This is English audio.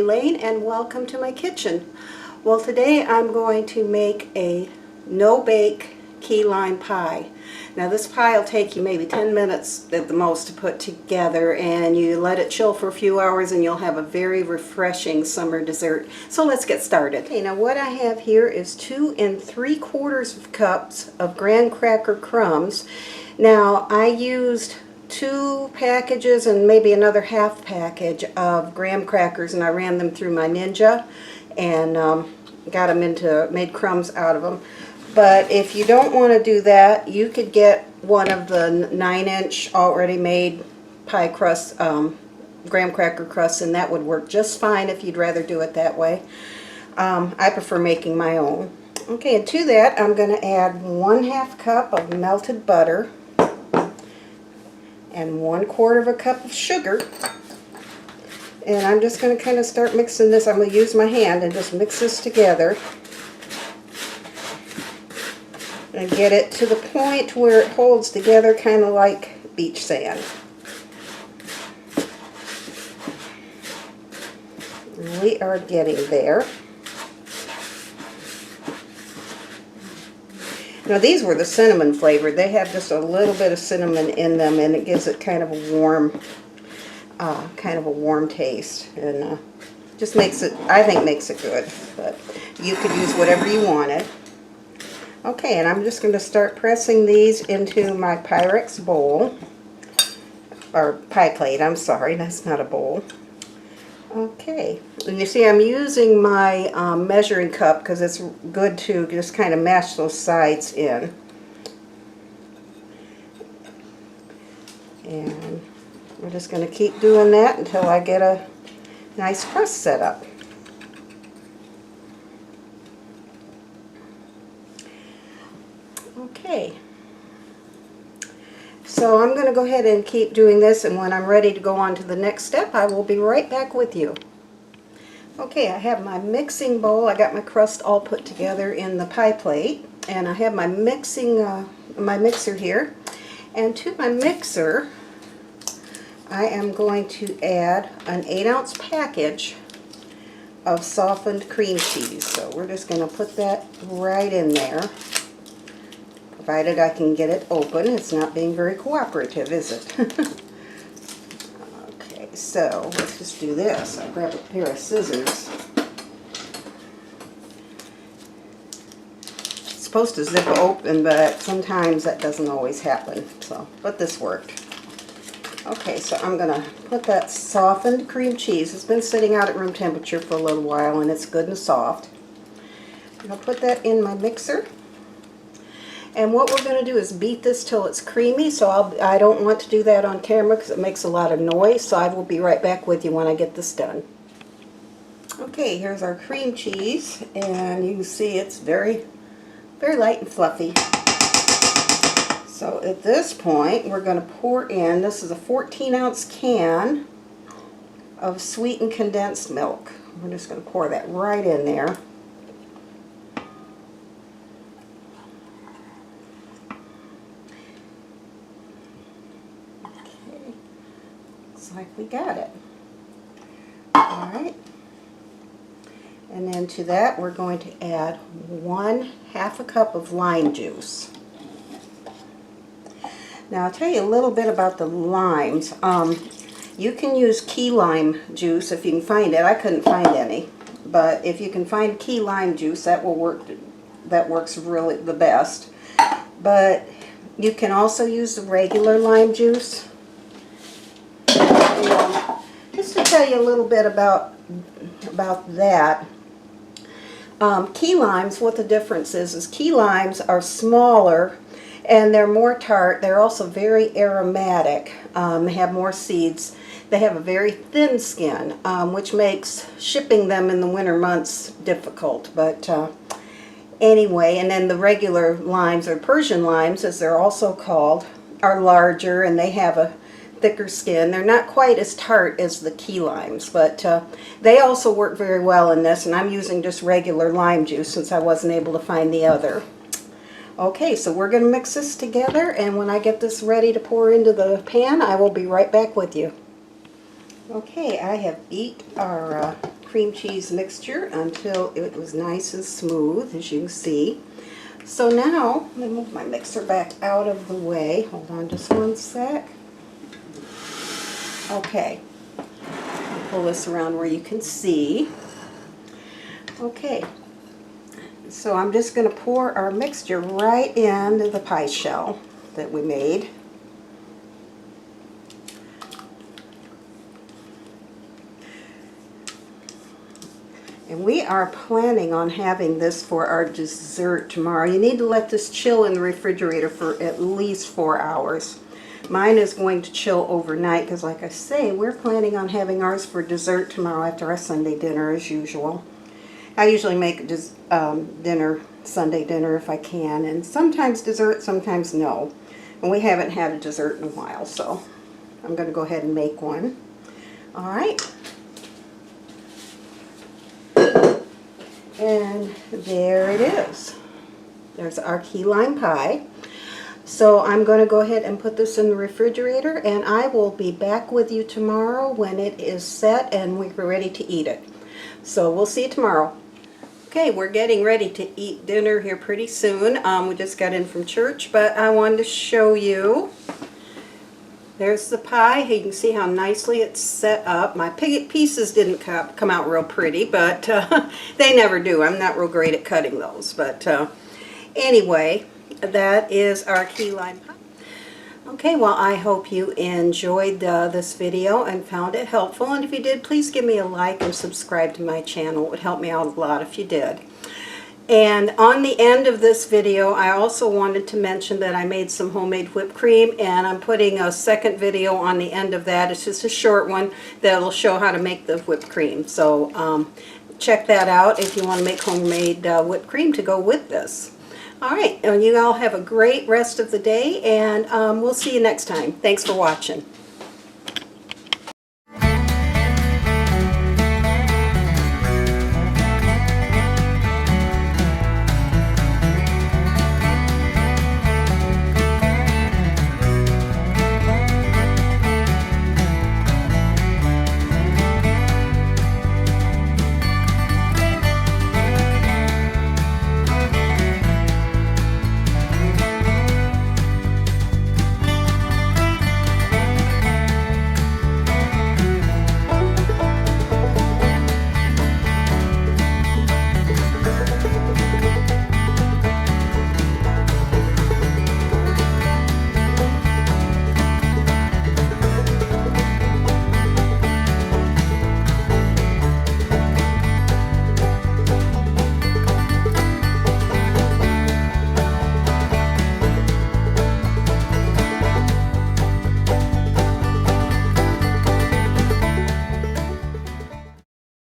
Elaine, and welcome to my kitchen. Well, today I'm going to make a no-bake key lime pie. Now this pie will take you maybe 10 minutes at the most to put together, and you let it chill for a few hours and you'll have a very refreshing summer dessert. So let's get started. Okay, now what I have here is 2 3/4 cups of graham cracker crumbs. Now I used 2 packages and maybe another half package of graham crackers, and I ran them through my Ninja and got them made crumbs out of them. But if you don't want to do that, you could get one of the 9-inch already made pie crust, graham cracker crusts, and that would work just fine if you'd rather do it that way. I prefer making my own. Okay, and to that I'm going to add 1/2 cup of melted butter and 1/4 cup of sugar. And I'm just going to kind of start mixing this. I'm going to use my hand and just mix this together and get it to the point where it holds together kind of like beach sand. We are getting there. Now these were the cinnamon flavored. They have just a little bit of cinnamon in them, and it gives it kind of a warm taste, and just makes it, I think, makes it good. But you could use whatever you wanted. Okay, and I'm just going to start pressing these into my Pyrex bowl, or pie plate. I'm sorry, that's not a bowl. Okay, and you see I'm using my measuring cup because it's good to just kind of mash those sides in. And we're just going to keep doing that until I get a nice crust set up. Okay, so I'm going to go ahead and keep doing this, and when I'm ready to go on to the next step, I will be right back with you. Okay, I have my mixing bowl. I got my crust all put together in the pie plate, and I have my mixer here. And to my mixer, I am going to add an 8-ounce package of softened cream cheese. So we're just going to put that right in there. Provided I can get it open. It's not being very cooperative, is it? Okay, so let's just do this. I'll grab a pair of scissors. It's supposed to zip open, but sometimes that doesn't always happen. But this worked. Okay, so I'm going to put that softened cream cheese. It's been sitting out at room temperature for a little while, and it's good and soft. I'll put that in my mixer. And what we're going to do is beat this till it's creamy, so I don't want to do that on camera because it makes a lot of noise, so I will be right back with you when I get this done. Okay, here's our cream cheese, and you can see it's very, very light and fluffy. So at this point, we're going to pour in, this is a 14-ounce can of sweetened condensed milk. We're just going to pour that right in there. Like we got it. Alright. And then to that we're going to add 1/2 cup of lime juice. Now I'll tell you a little bit about the limes. You can use key lime juice if you can find it. I couldn't find any. But if you can find key lime juice, that will work. That works really the best. But you can also use the regular lime juice. Just to tell you a little bit about that, key limes, what the difference is key limes are smaller and they're more tart. They're also very aromatic. They have more seeds. They have a very thin skin, which makes shipping them in the winter months difficult. But anyway, and then the regular limes, or Persian limes as they're also called, are larger and they have a thicker skin. They're not quite as tart as the key limes, but they also work very well in this, and I'm using just regular lime juice since I wasn't able to find the other. Okay, so we're going to mix this together, and when I get this ready to pour into the pan, I will be right back with you. Okay, I have beat our cream cheese mixture until it was nice and smooth, as you can see. So now, let me move my mixer back out of the way. Hold on just one sec. Okay, I'll pull this around where you can see. Okay, so I'm just going to pour our mixture right into the pie shell that we made. And we are planning on having this for our dessert tomorrow. You need to let this chill in the refrigerator for at least 4 hours. Mine is going to chill overnight because, like I say, we're planning on having ours for dessert tomorrow after our Sunday dinner as usual. I usually make Sunday dinner if I can, and sometimes dessert, sometimes no. And we haven't had a dessert in a while, so I'm going to go ahead and make one. All right. And there it is. There's our key lime pie. So I'm going to go ahead and put this in the refrigerator, and I will be back with you tomorrow when it is set and we're ready to eat it. So we'll see you tomorrow. Okay, we're getting ready to eat dinner here pretty soon. We just got in from church, but I wanted to show you. There's the pie. You can see how nicely it's set up. My pieces didn't come out real pretty, but they never do. I'm not real great at cutting those. But anyway, that is our key lime pie. Okay, well, I hope you enjoyed this video and found it helpful. And if you did, please give me a like and subscribe to my channel. It would help me out a lot if you did. And on the end of this video, I also wanted to mention that I made some homemade whipped cream, and I'm putting a second video on the end of that. It's just a short one that'll show how to make the whipped cream. So check that out if you want to make homemade whipped cream to go with this. All right, and you all have a great rest of the day, and we'll see you next time. Thanks for watching.